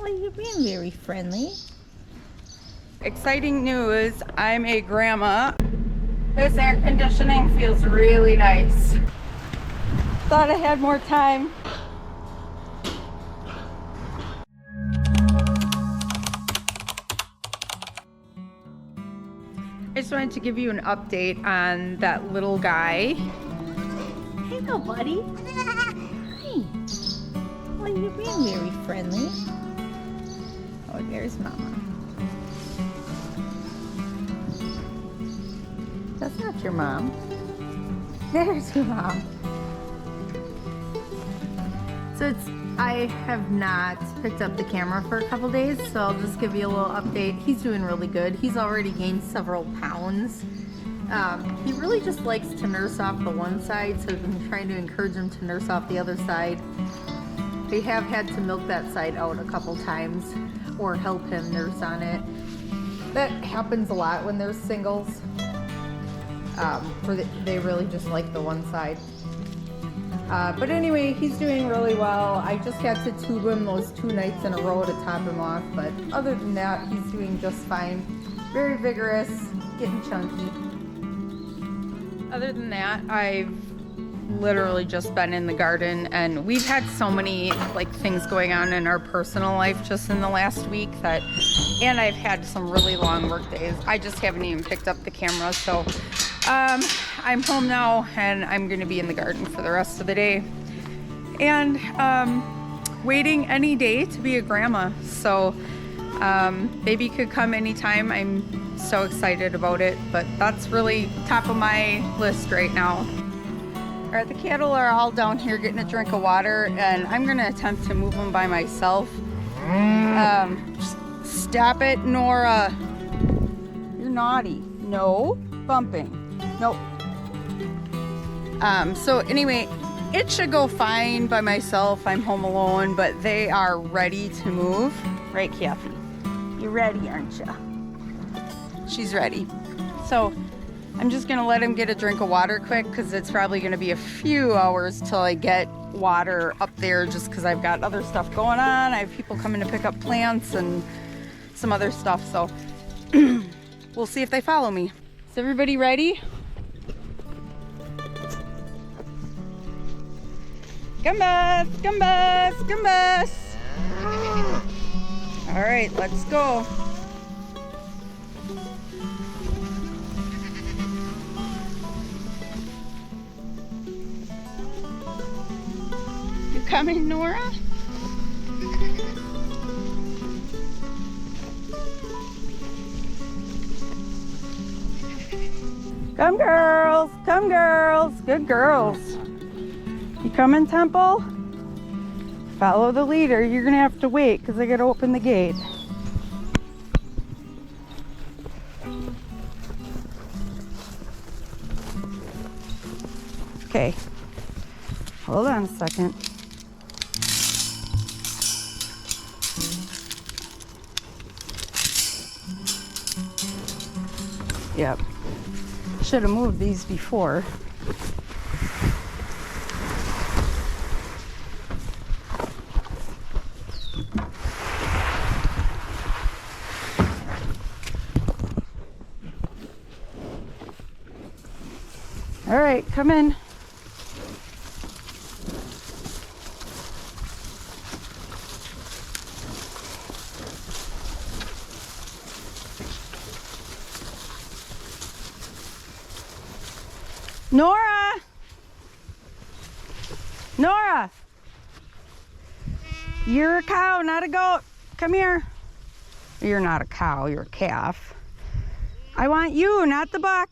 Well, you're being very friendly. Exciting news, I'm a grandma. This air conditioning feels really nice. Thought I had more time. I just wanted to give you an update on that little guy. Hey, little buddy. Hi. Well, you're being very friendly. Oh, there's Mama. That's not your mom. There's your mom. So I have not picked up the camera for a couple days, so I'll just give you a little update. He's doing really good. He's already gained several pounds. He really just likes to nurse off the one side, so I've been trying to encourage him to nurse off the other side. They have had to milk that side out a couple times or help him nurse on it. That happens a lot when there's singles. Where they really just like the one side. But anyway, he's doing really well. I just had to tube him those 2 nights in a row to top him off, but other than that, he's doing just fine. Very vigorous, getting chunky. Other than that, I've literally just been in the garden, and we've had so many things going on in our personal life just in the last week and I've had some really long work days. I just haven't even picked up the camera, so I'm home now and I'm gonna be in the garden for the rest of the day and waiting any day to be a grandma. So baby could come anytime. I'm so excited about it, but that's really top of my list right now. All right, the cattle are all down here getting a drink of water, and I'm gonna attempt to move them by myself. Stop it, Nora. You're naughty. No bumping. Nope. So anyway, it should go fine by myself. I'm home alone, but they are ready to move. Right, Kathy? You're ready, aren't you? She's ready. So I'm just gonna let him get a drink of water quick, because it's probably gonna be a few hours till I get water up there, just because I've got other stuff going on. I have people coming to pick up plants and some other stuff, so we'll see if they follow me. Is everybody ready? Come bus, come bus, come bus. All right, let's go. You coming, Nora? Come girls, come girls, good girls. You coming, Temple? Follow the leader. You're gonna have to wait because I gotta open the gate. Okay, hold on a second. Yep. Should have moved these before. All right, come in. Nora! Nora! You're a cow, not a goat. Come here. You're not a cow, you're a calf. I want you, not the buck.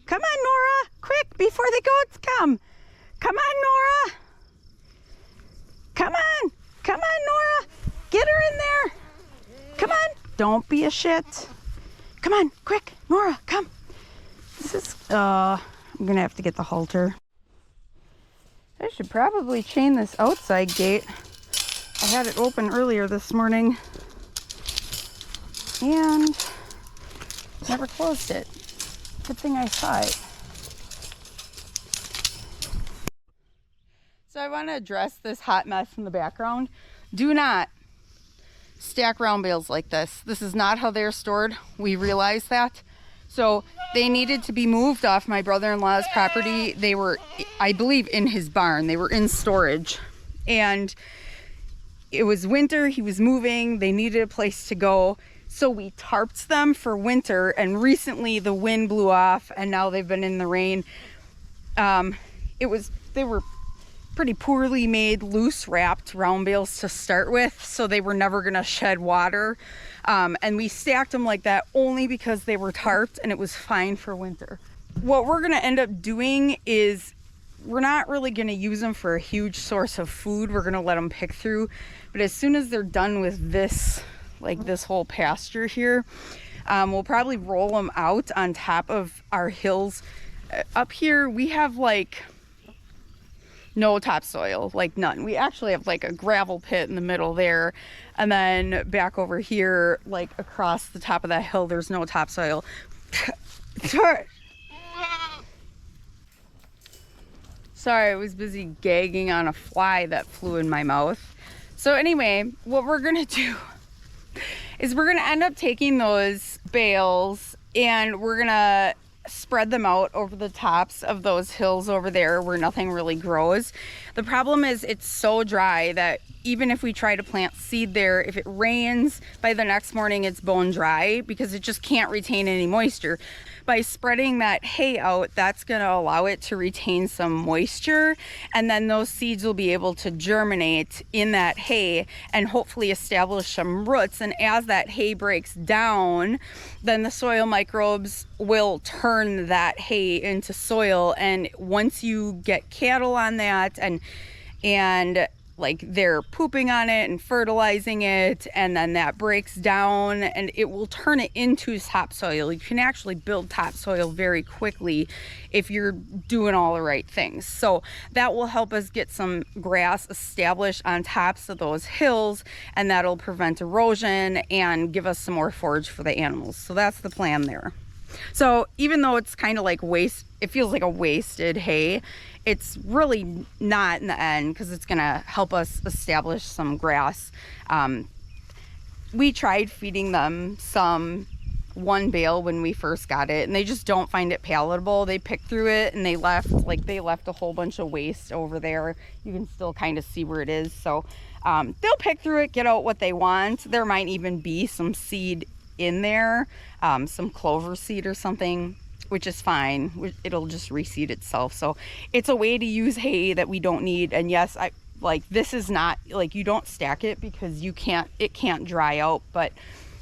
Come on, Nora, quick, before the goats come. Come on, Nora. Come on, Nora. Get her in there. Come on, don't be a shit. Come on, quick, Nora, come. This is, I'm gonna have to get the halter. I should probably chain this outside gate. I had it open earlier this morning and never closed it. Good thing I saw it. So I want to address this hot mess in the background. Do not stack round bales like this. This is not how they're stored. We realize that. So they needed to be moved off my brother-in-law's property. They were, I believe, in his barn. They were in storage. And it was winter. He was moving. They needed a place to go. So we tarped them for winter. And recently the wind blew off and now they've been in the rain. They were pretty poorly made, loose wrapped round bales to start with, so they were never gonna shed water. And we stacked them like that only because they were tarped and it was fine for winter. What we're gonna end up doing is we're not really gonna use them for a huge source of food. We're gonna let them pick through, but as soon as they're done with this, like this whole pasture here, we'll probably roll them out on top of our hills. Up here we have like no topsoil, like none. We actually have like a gravel pit in the middle there, and then back over here, like across the top of that hill, there's no topsoil. Sorry, I was busy gagging on a fly that flew in my mouth. So anyway, what we're gonna do is we're gonna end up taking those bales and we're gonna spread them out over the tops of those hills over there where nothing really grows. The problem is it's so dry that even if we try to plant seed there, if it rains, by the next morning it's bone dry because it just can't retain any moisture. By spreading that hay out, that's going to allow it to retain some moisture, and then those seeds will be able to germinate in that hay and hopefully establish some roots. And as that hay breaks down, then the soil microbes will turn that hay into soil. And once you get cattle on that and like they're pooping on it and fertilizing it, and then that breaks down and it will turn it into topsoil. You can actually build topsoil very quickly if you're doing all the right things. So that will help us get some grass established on tops of those hills, and that'll prevent erosion and give us some more forage for the animals. So that's the plan there. So even though it's kind of like it feels like a wasted hay, it's really not in the end because it's gonna help us establish some grass. We tried feeding them one bale when we first got it, and they just don't find it palatable. They picked through it and they left a whole bunch of waste over there. You can still kind of see where it is. So they'll pick through it, get out what they want. There might even be some seed in there, some clover seed or something, which is fine. It'll just reseed itself. So it's a way to use hay that we don't need. And yes, this is not like, you don't stack it because it can't dry out. But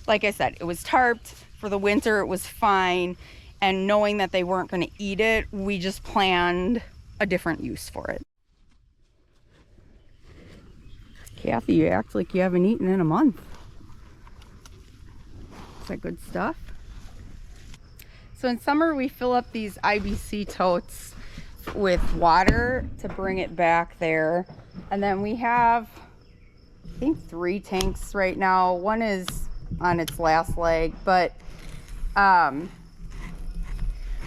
like I said, it was tarped for the winter. It was fine. And knowing that they weren't going to eat it, we just planned a different use for it. Kathy, you act like you haven't eaten in a month. Is that good stuff? So in summer we fill up these IBC totes with water to bring it back there, and then we have I think 3 tanks right now. One is on its last leg, but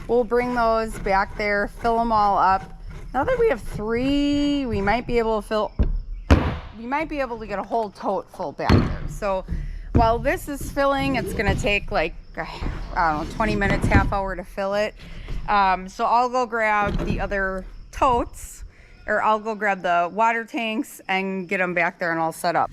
we'll bring those back there, fill them all up. Now that we have 3, we might be able to get a whole tote full back there. So while this is filling, it's gonna take like, I don't know, 20 minutes, half hour to fill it. So I'll go grab the other totes, or I'll go grab the water tanks and get them back there and all set up.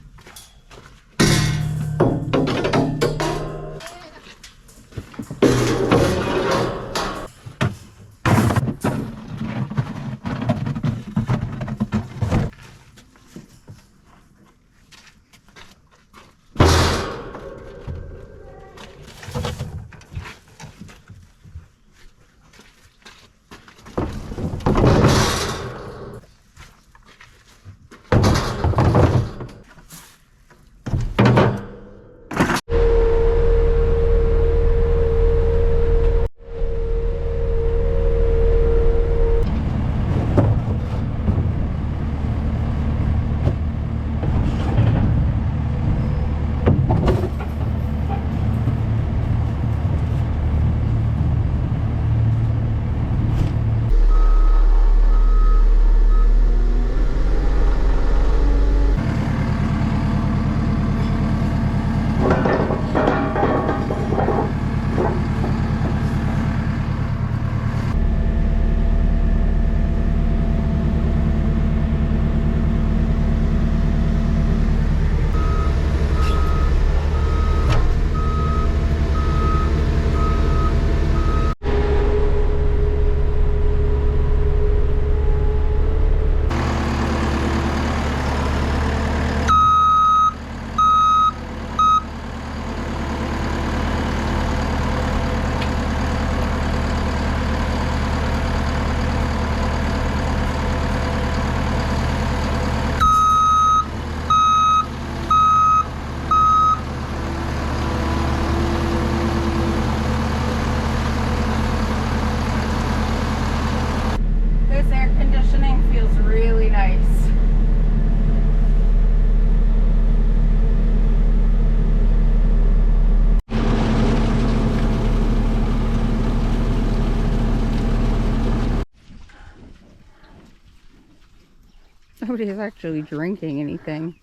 Nobody's actually drinking anything.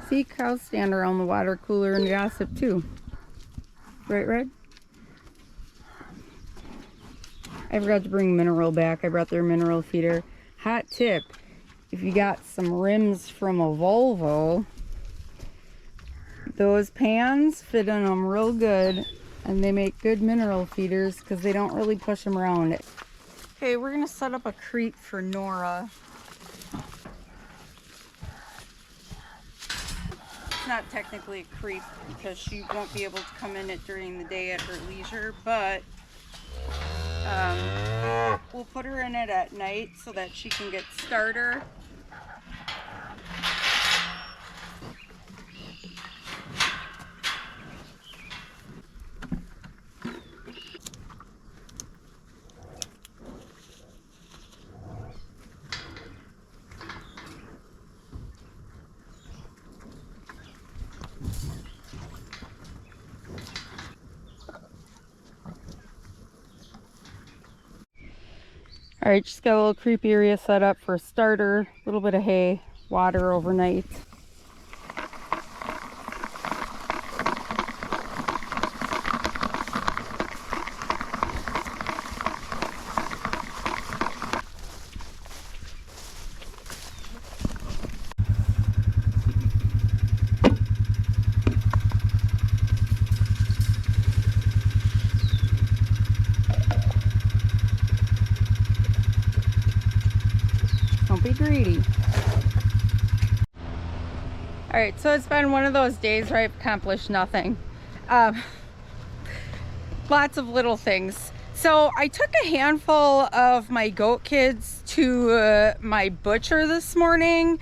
See, cows stand around the water cooler and gossip too. Right, Red? I forgot to bring mineral back. I brought their mineral feeder. Hot tip, if you got some rims from a Volvo, those pans fit in them real good, and they make good mineral feeders because they don't really push them around. Okay, we're gonna set up a creek for Nora. It's not technically a creep because she won't be able to come in it during the day at her leisure, but we'll put her in it at night so that she can get starter. All right, just got a little creepy area set up for a starter, a little bit of hay, water overnight. Don't be greedy. All right, so it's been one of those days where I've accomplished nothing. Lots of little things. So I took a handful of my goat kids to my butcher this morning,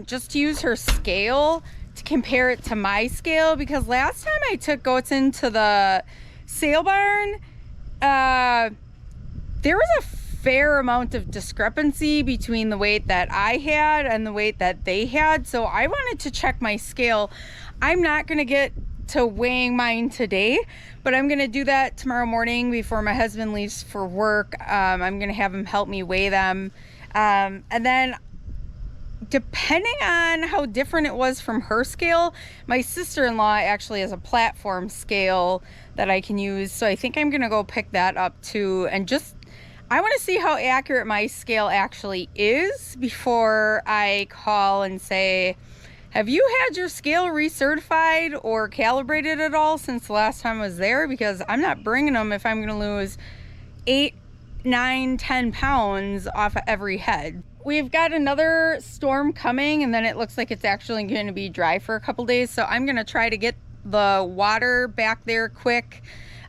just to use her scale to compare it to my scale, because last time I took goats into the sale barn, there was a fair amount of discrepancy between the weight that I had and the weight that they had. So I wanted to check my scale. I'm not going to get to weighing mine today, but I'm going to do that tomorrow morning before my husband leaves for work. I'm going to have him help me weigh them. And then depending on how different it was from her scale, my sister-in-law actually has a platform scale that I can use. So I think I'm going to go pick that up too, and just I want to see how accurate my scale actually is before I call and say, have you had your scale recertified or calibrated at all since the last time I was there? Because I'm not bringing them if I'm going to lose 8, 9, 10 pounds off of every head. We've got another storm coming, and then it looks like it's actually going to be dry for a couple days. So I'm going to try to get the water back there quick.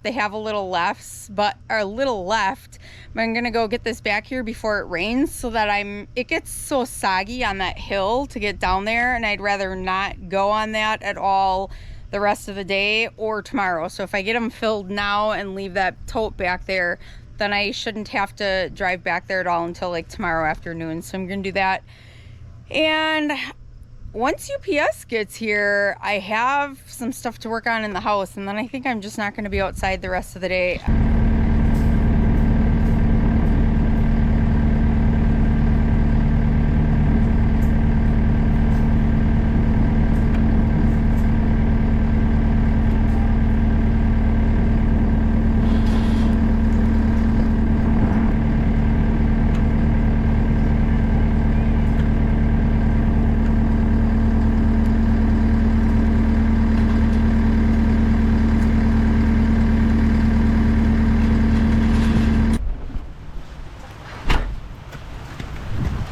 They have a little left, but I'm gonna go get this back here before it rains, so that it gets so soggy on that hill to get down there, and I'd rather not go on that at all the rest of the day or tomorrow. So if I get them filled now and leave that tote back there, then I shouldn't have to drive back there at all until like tomorrow afternoon. So I'm gonna do that. And once UPS gets here, I have some stuff to work on in the house, and then I think I'm just not going to be outside the rest of the day.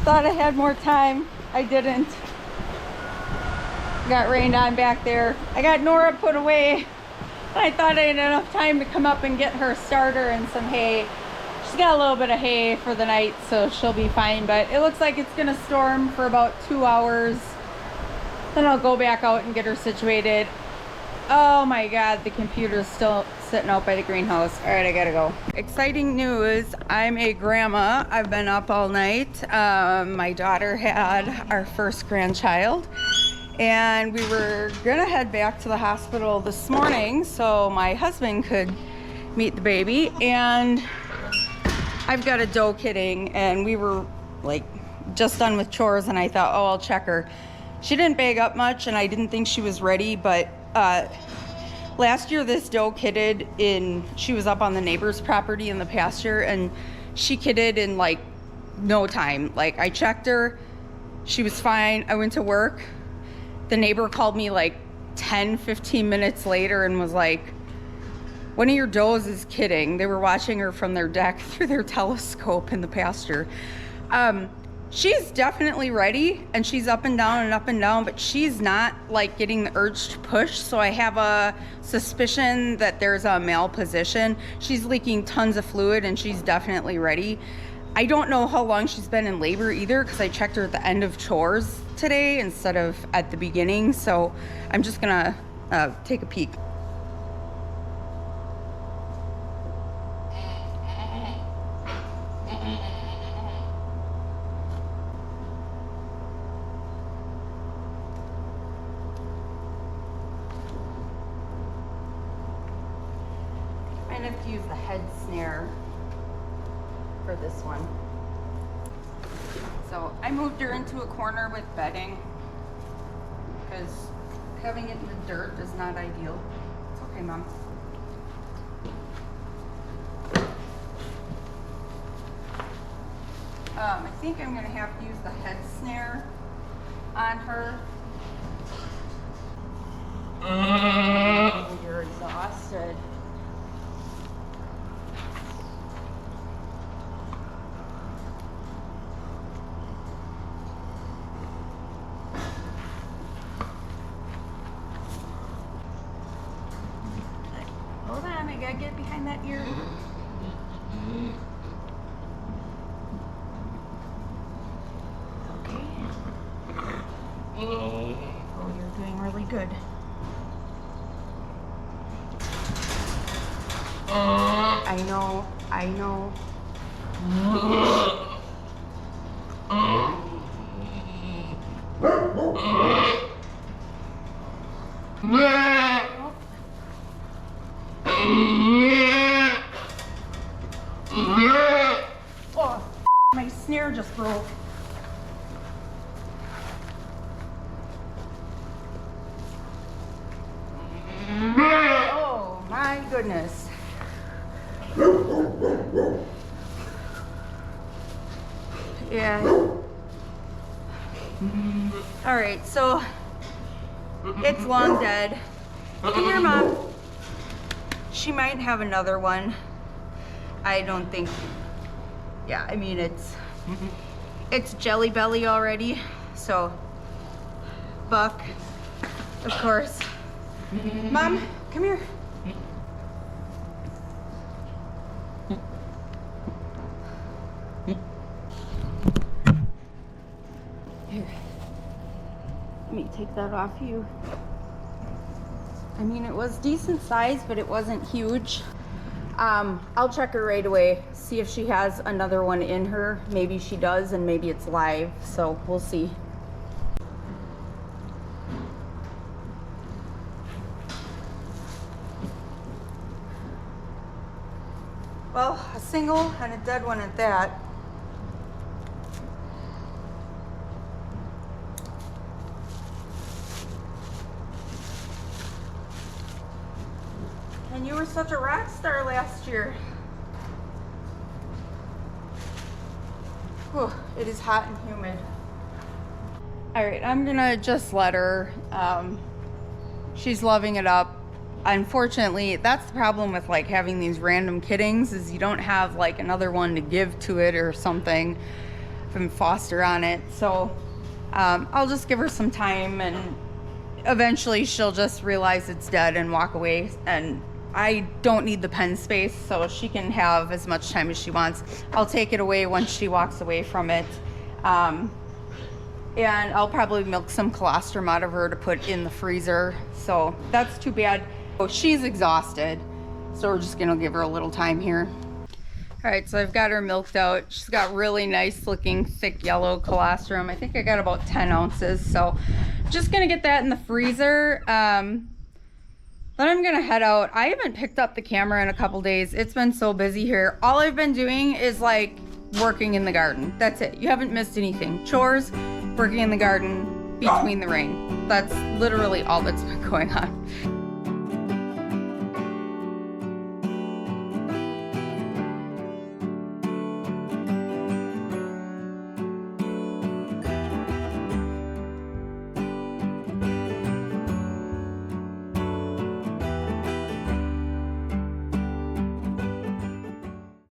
Thought I had more time. I didn't. Got rained on back there. I got Nora put away. I thought I had enough time to come up and get her starter and some hay. She's got a little bit of hay for the night, so she'll be fine. But it looks like it's gonna storm for about 2 hours. Then I'll go back out and get her situated. Oh my God, the computer's still sitting out by the greenhouse. All right, I gotta go. Exciting news, I'm a grandma. I've been up all night. My daughter had our first grandchild, and we were gonna head back to the hospital this morning so my husband could meet the baby. And I've got a doe kidding, and we were like just done with chores, and I thought, oh, I'll check her. She didn't bag up much, and I didn't think she was ready, but last year this doe kidded she was up on the neighbor's property in the pasture, and she kidded in like no time. Like, I checked her, she was fine. I went to work. The neighbor called me like 10-15 minutes later and was like, one of your does is kidding. They were watching her from their deck through their telescope in the pasture. She's definitely ready, and she's up and down, but she's not like getting the urge to push. So I have a suspicion that there's a malposition. She's leaking tons of fluid, and she's definitely ready. I don't know how long she's been in labor either, because I checked her at the end of chores today instead of at the beginning. So I'm just gonna take a peek. I have to use the head snare for this one. So I moved her into a corner with bedding because having it in the dirt is not ideal. It's okay, Mom. I think I'm gonna have to use the head snare on her. Oh, you're exhausted. Hold on, I gotta get behind that ear. Okay. Oh, you're doing really good. I know. Oh, my snare just broke. Oh my goodness. Yeah. All right, so it's long dead. Come here, Mom. She might have another one. I don't think. Yeah, I mean it's Jelly Belly already. So Buck, of course. Mom, come here. Here. Let me take that off you. I mean, it was decent size, but it wasn't huge. I'll check her right away, see if she has another one in her. Maybe she does, and maybe it's live, so we'll see. Well, a single and a dead one at that. And you were such a rock star last year. Whew, it is hot and humid. All right, I'm gonna just let her. She's loving it up. Unfortunately, that's the problem with like having these random kiddings, is you don't have like another one to give to it or something from foster on it. So I'll just give her some time, and eventually she'll just realize it's dead and walk away. And I don't need the pen space, so she can have as much time as she wants. I'll take it away once she walks away from it. And I'll probably milk some colostrum out of her to put in the freezer. So that's too bad. Oh, she's exhausted, so we're just gonna give her a little time here. All right, so I've got her milked out. She's got really nice looking thick yellow colostrum. I think I got about 10 ounces, so just gonna get that in the freezer. Then I'm gonna head out. I haven't picked up the camera in a couple days. It's been so busy here. All I've been doing is like working in the garden. That's it. You haven't missed anything. Chores, working in the garden, between the rain. That's literally all that's been going on.